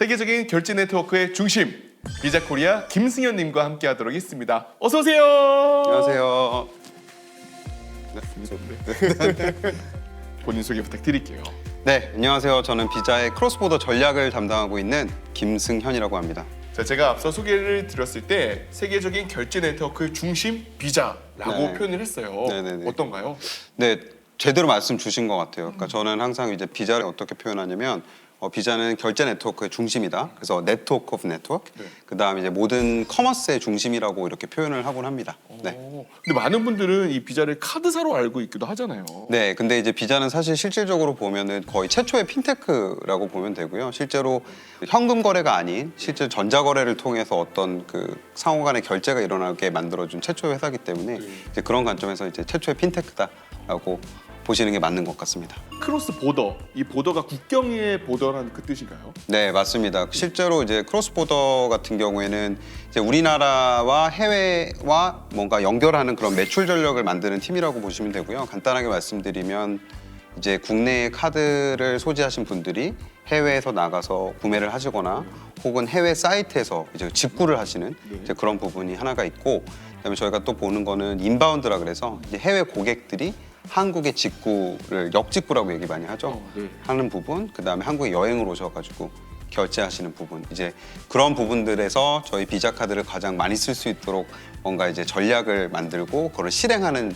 세계적인 결제 네트워크의 중심 비자코리아 김승현님과 함께하도록 하겠습니다. 어서 오세요. 안녕하세요. 본인 소개 부탁드릴게요. 네, 안녕하세요. 저는 비자의 크로스보더 전략을 담당하고 있는 김승현이라고 합니다. 자, 제가 앞서 소개를 드렸을 때 세계적인 결제 네트워크의 중심 비자라고 네. 표현을 했어요. 네네네. 어떤가요? 네, 제대로 말씀 주신 것 같아요. 그러니까 저는 항상 이제 비자를 어떻게 표현하냐면 비자는 결제 네트워크의 중심이다. 그래서 네트워크 오브 네트워크. 네. 그다음에 이제 모든 커머스의 중심이라고 이렇게 표현을 하곤 합니다. 네. 근데 많은 분들은 이 비자를 카드사로 알고 있기도 하잖아요. 네, 근데 이제 비자는 사실 실질적으로 보면은 거의 최초의 핀테크라고 보면 되고요. 실제로 현금 거래가 아닌 실제 전자 거래를 통해서 어떤 그 상호 간의 결제가 일어나게 만들어준 최초의 회사이기 때문에 이제 그런 관점에서 이제 최초의 핀테크다라고 보시는 게 맞는 것 같습니다. 크로스 보더, 이 보더가 국경의 보더라는 그 뜻인가요? 네, 맞습니다. 실제로 이제 크로스 보더 같은 경우에는 이제 우리나라와 해외와 뭔가 연결하는 그런 매출 전력을 만드는 팀이라고 보시면 되고요. 간단하게 말씀드리면 이제 국내에 카드를 소지하신 분들이 해외에서 나가서 구매를 하시거나 혹은 해외 사이트에서 이제 직구를 하시는 이제 그런 부분이 하나가 있고, 그다음에 저희가 또 보는 거는 인바운드라 그래서 이제 해외 고객들이 한국의 직구를 역직구라고 얘기 많이 하죠. 네. 하는 부분, 그다음에 한국에 여행을 오셔가지고 결제하시는 부분, 이제 그런 부분들에서 저희 비자 카드를 가장 많이 쓸 수 있도록 뭔가 이제 전략을 만들고 그걸 실행하는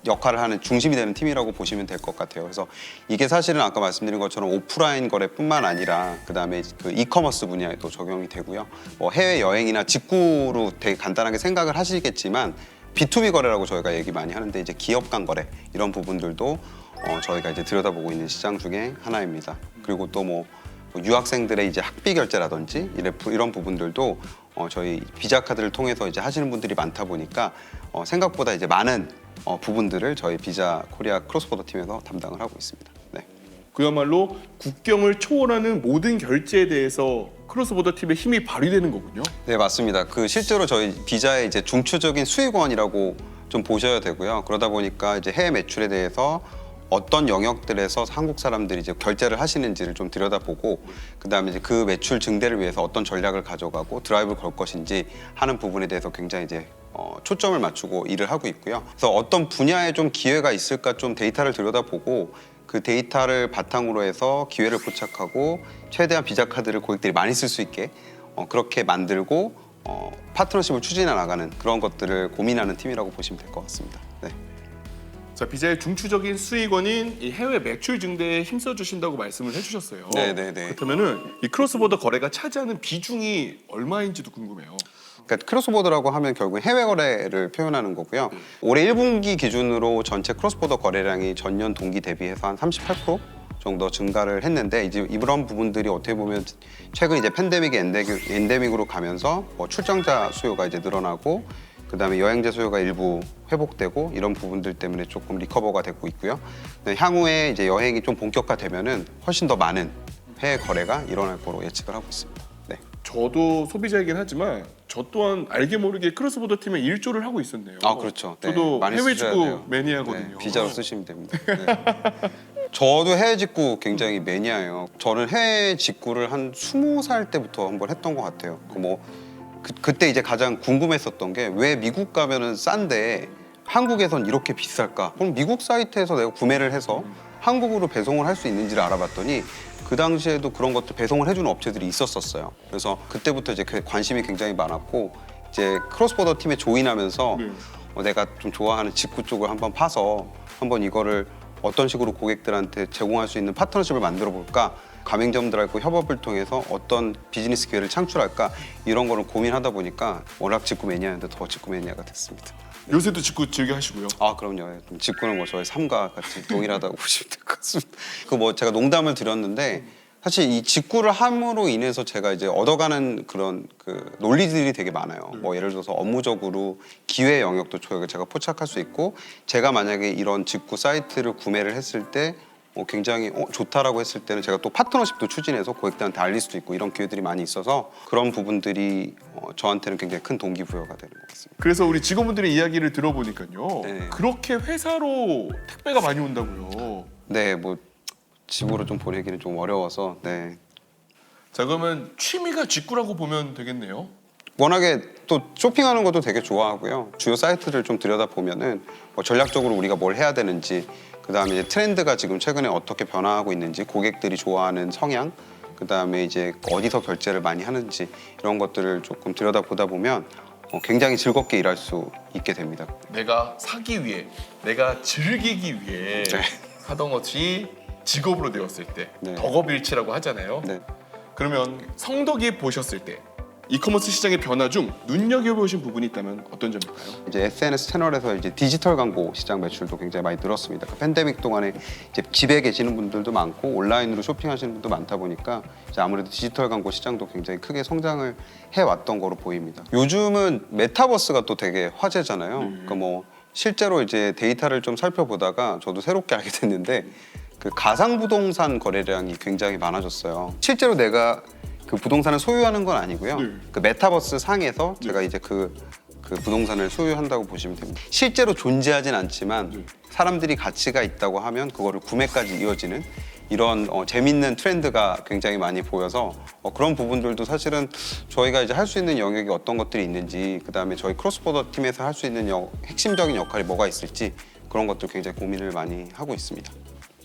역할을 하는 중심이 되는 팀이라고 보시면 될 것 같아요. 그래서 이게 사실은 아까 말씀드린 것처럼 오프라인 거래뿐만 아니라 그다음에 그 이커머스 분야에도 적용이 되고요. 해외 여행이나 직구로 되게 간단하게 생각을 하시겠지만 B2B 거래라고 저희가 얘기 많이 하는데 이제 기업 간 거래 이런 부분들도 저희가 이제 들여다보고 있는 시장 중에 하나입니다. 그리고 또 뭐 유학생들의 이제 학비 결제라든지 이런 부분들도 저희 비자 카드를 통해서 이제 하시는 분들이 많다 보니까 생각보다 이제 많은 부분들을 저희 비자 코리아 크로스보더 팀에서 담당을 하고 있습니다. 네. 그야말로 국경을 초월하는 모든 결제에 대해서 크로스보더 팀의 힘이 발휘되는 거군요. 네, 맞습니다. 그 실제로 저희 비자의 이제 중추적인 수익원이라고 좀 보셔야 되고요. 그러다 보니까 이제 해외 매출에 대해서 어떤 영역들에서 한국 사람들이 이제 결제를 하시는지를 좀 들여다보고, 그다음에 이제 그 매출 증대를 위해서 어떤 전략을 가져가고 드라이브를 걸 것인지 하는 부분에 대해서 굉장히 이제 초점을 맞추고 일을 하고 있고요. 그래서 어떤 분야에 좀 기회가 있을까 좀 데이터를 들여다보고 그 데이터를 바탕으로 해서 기회를 포착하고 최대한 비자 카드를 고객들이 많이 쓸 수 있게 그렇게 만들고 파트너십을 추진해 나가는 그런 것들을 고민하는 팀이라고 보시면 될 것 같습니다. 네. 자, 비자의 중추적인 수익원인 이 해외 매출 증대에 힘써 주신다고 말씀을 해주셨어요. 네네네. 그렇다면은 이 크로스보더 거래가 차지하는 비중이 얼마인지도 궁금해요. 그러니까 크로스보더라고 하면 결국 해외 거래를 표현하는 거고요. 올해 1분기 기준으로 전체 크로스보더 거래량이 전년 동기 대비해서 한 38% 정도 증가를 했는데, 이제 이런 부분들이 어떻게 보면 최근 이제 팬데믹이 엔데믹으로 가면서 출장자 수요가 이제 늘어나고 그다음에 여행자 수요가 일부 회복되고 이런 부분들 때문에 조금 리커버가 되고 있고요. 향후에 이제 여행이 좀 본격화되면은 훨씬 더 많은 해외 거래가 일어날 거로 예측을 하고 있습니다. 네. 저도 소비자이긴 하지만 저 또한 알게 모르게 크로스보더 팀에 일조를 하고 있었네요. 아, 그렇죠. 네, 저도 많이 해외 쓰셔야 직구 돼요. 매니아거든요. 네, 비자로 쓰시면 됩니다. 네. 저도 해외 직구 굉장히 매니아예요. 저는 해외 직구를 한 20살 때부터 한번 했던 것 같아요. 그때 이제 가장 궁금했었던 게 왜 미국 가면은 싼데 한국에선 이렇게 비쌀까? 그럼 미국 사이트에서 내가 구매를 해서 한국으로 배송을 할 수 있는지를 알아봤더니 그 당시에도 그런 것들 배송을 해주는 업체들이 있었어요. 그래서 그때부터 이제 관심이 굉장히 많았고, 이제 크로스보더 팀에 조인하면서 내가 좀 좋아하는 직구 쪽을 한번 파서 한번 이거를 어떤 식으로 고객들한테 제공할 수 있는 파트너십을 만들어 볼까, 가맹점들하고 협업을 통해서 어떤 비즈니스 기회를 창출할까, 이런 거를 고민하다 보니까 워낙 직구 매니아인데 더 직구 매니아가 됐습니다. 요새도 직구 즐겨 하시고요. 아, 그럼요. 직구는 뭐 저의 삶과 같이 동일하다고 보시면 될 것 같습니다. 제가 농담을 드렸는데 사실 이 직구를 함으로 인해서 제가 이제 얻어가는 그런 그 논리들이 되게 많아요. 예를 들어서 업무적으로 기회 영역도 제가 포착할 수 있고, 제가 만약에 이런 직구 사이트를 구매를 했을 때 굉장히 좋다라고 했을 때는 제가 또 파트너십도 추진해서 고객들한테 알릴 수도 있고, 이런 기회들이 많이 있어서 그런 부분들이 저한테는 굉장히 큰 동기부여가 되는 것 같습니다. 그래서 우리 직원분들의 이야기를 들어보니까요. 네. 그렇게 회사로 택배가 많이 온다고요. 네, 집으로 좀 보내기는 좀 어려워서. 네. 자, 그러면 취미가 직구라고 보면 되겠네요. 워낙에 또 쇼핑하는 것도 되게 좋아하고요. 주요 사이트를 좀 들여다보면은 전략적으로 우리가 뭘 해야 되는지, 그다음에 이제 트렌드가 지금 최근에 어떻게 변화하고 있는지, 고객들이 좋아하는 성향, 그다음에 이제 어디서 결제를 많이 하는지 이런 것들을 조금 들여다보다 보면 굉장히 즐겁게 일할 수 있게 됩니다. 내가 사기 위해, 내가 즐기기 위해 네. 하던 것이 직업으로 되었을 때 네. 덕업일치라고 하잖아요. 네. 그러면 성덕이 보셨을 때 이커머스 시장의 변화 중 눈여겨보신 부분이 있다면 어떤 점일까요? 이제 SNS 채널에서 이제 디지털 광고 시장 매출도 굉장히 많이 늘었습니다. 그 팬데믹 동안에 이제 집에 계시는 분들도 많고 온라인으로 쇼핑하시는 분도 많다 보니까 이제 아무래도 디지털 광고 시장도 굉장히 크게 성장을 해왔던 거로 보입니다. 요즘은 메타버스가 또 되게 화제잖아요. 그러니까 뭐 실제로 이제 데이터를 좀 살펴보다가 저도 새롭게 알게 됐는데 그 가상 부동산 거래량이 굉장히 많아졌어요. 실제로 내가 그 부동산을 소유하는 건 아니고요. 네. 그 메타버스 상에서 제가 이제 그 부동산을 소유한다고 보시면 됩니다. 실제로 존재하진 않지만 사람들이 가치가 있다고 하면 그거를 구매까지 이어지는 이런 재밌는 트렌드가 굉장히 많이 보여서 그런 부분들도 사실은 저희가 이제 할 수 있는 영역이 어떤 것들이 있는지, 그다음에 저희 크로스보더 팀에서 할 수 있는 핵심적인 역할이 뭐가 있을지 그런 것들 굉장히 고민을 많이 하고 있습니다.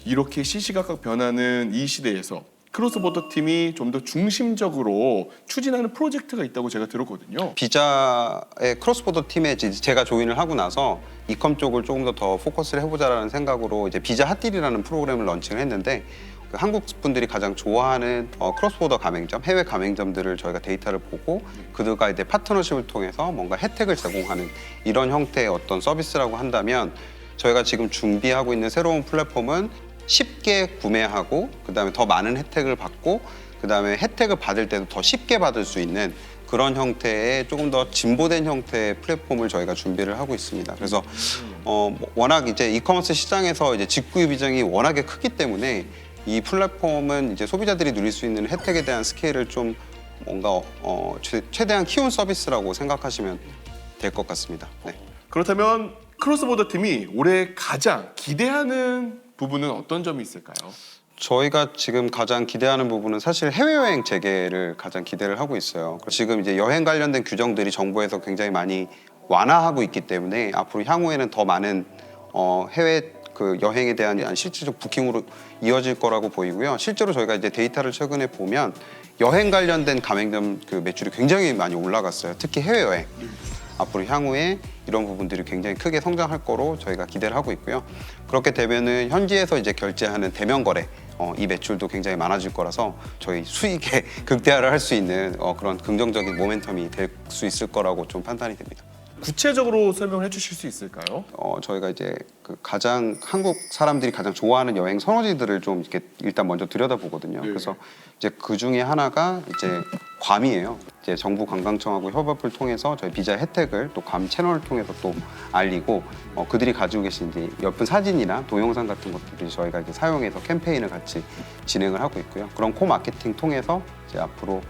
이렇게 시시각각 변하는 이 시대에서 크로스보더 팀이 좀 더 중심적으로 추진하는 프로젝트가 있다고 제가 들었거든요. 비자의 크로스보더 팀에 이제 제가 조인을 하고 나서 이컴 쪽을 조금 더 포커스를 해보자라는 생각으로 이제 비자 핫딜이라는 프로그램을 런칭을 했는데, 그 한국 분들이 가장 좋아하는 크로스보더 가맹점, 해외 가맹점들을 저희가 데이터를 보고 그들과 이제 파트너십을 통해서 뭔가 혜택을 제공하는 이런 형태의 어떤 서비스라고 한다면, 저희가 지금 준비하고 있는 새로운 플랫폼은 쉽게 구매하고 그다음에 더 많은 혜택을 받고 그다음에 혜택을 받을 때도 더 쉽게 받을 수 있는 그런 형태의 조금 더 진보된 형태의 플랫폼을 저희가 준비를 하고 있습니다. 그래서 워낙 이제 이커머스 시장에서 이제 직구의 비중이 워낙에 크기 때문에 이 플랫폼은 이제 소비자들이 누릴 수 있는 혜택에 대한 스케일을 좀 뭔가 최대한 키운 서비스라고 생각하시면 될 것 같습니다. 네. 그렇다면 크로스보더 팀이 올해 가장 기대하는 부분은 어떤 점이 있을까요? 저희가 지금 가장 기대하는 부분은 사실 해외여행 재개를 가장 기대를 하고 있어요. 지금 이제 여행 관련된 규정들이 정부에서 굉장히 많이 완화하고 있기 때문에 앞으로 향후에는 더 많은 해외 그 여행에 대한 실질적 부킹으로 이어질 거라고 보이고요. 실제로 저희가 이제 데이터를 최근에 보면 여행 관련된 가맹점 그 매출이 굉장히 많이 올라갔어요. 특히 해외여행. 앞으로 향후에 이런 부분들이 굉장히 크게 성장할 거로 저희가 기대를 하고 있고요. 그렇게 되면은 현지에서 이제 결제하는 대면 거래 이 매출도 굉장히 많아질 거라서 저희 수익에 극대화를 할 수 있는 그런 긍정적인 모멘텀이 될 수 있을 거라고 좀 판단이 됩니다. 구체적으로 설명을 해주실 수 있을까요? 저희가 이제 그 가장 한국 사람들이 가장 좋아하는 여행 선호지들을 좀 이렇게 일단 먼저 들여다보거든요. 네. 그래서 이제 그 중에 하나가 이제 괌이에요. 이제 정부 관광청하고 협업을 통해서 저희 비자 혜택을 또 괌 채널을 통해서 또 알리고 그들이 가지고 계신 이제 예쁜 사진이나 동영상 같은 것들을 저희가 이제 사용해서 캠페인을 같이 진행을 하고 있고요. 그런 코 마케팅 통해서 이제 앞으로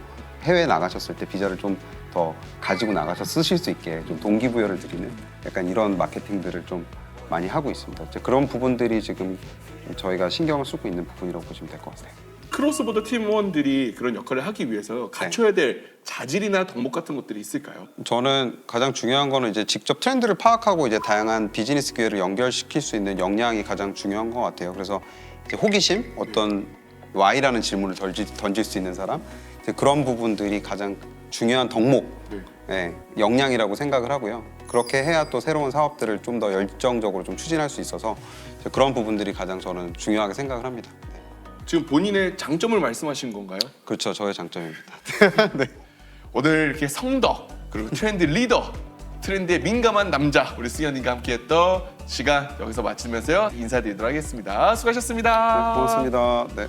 해외에 나가셨을 때 비자를 좀 더 가지고 나가서 쓰실 수 있게 좀 동기부여를 드리는 약간 이런 마케팅들을 좀 많이 하고 있습니다. 이제 그런 부분들이 지금 저희가 신경을 쓰고 있는 부분이라고 보시면 될 것 같아요. 크로스보더 팀원들이 그런 역할을 하기 위해서 갖춰야 될 자질이나 덕목 같은 것들이 있을까요? 저는 가장 중요한 거는 이제 직접 트렌드를 파악하고 이제 다양한 비즈니스 기회를 연결시킬 수 있는 역량이 가장 중요한 것 같아요. 그래서 이제 호기심, 어떤 Y라는 질문을 던질 수 있는 사람, 이제 그런 부분들이 가장 중요한 덕목, 역량이라고 생각을 하고요. 그렇게 해야 또 새로운 사업들을 좀 더 열정적으로 좀 추진할 수 있어서 그런 부분들이 가장 저는 중요하게 생각을 합니다. 네. 지금 본인의 장점을 말씀하신 건가요? 그렇죠, 저의 장점입니다. 네. 오늘 이렇게 성덕 그리고 트렌드 리더, 트렌드에 민감한 남자 우리 승현님과 함께했던 시간 여기서 마치면서요 인사드리도록 하겠습니다. 수고하셨습니다. 고맙습니다. 네.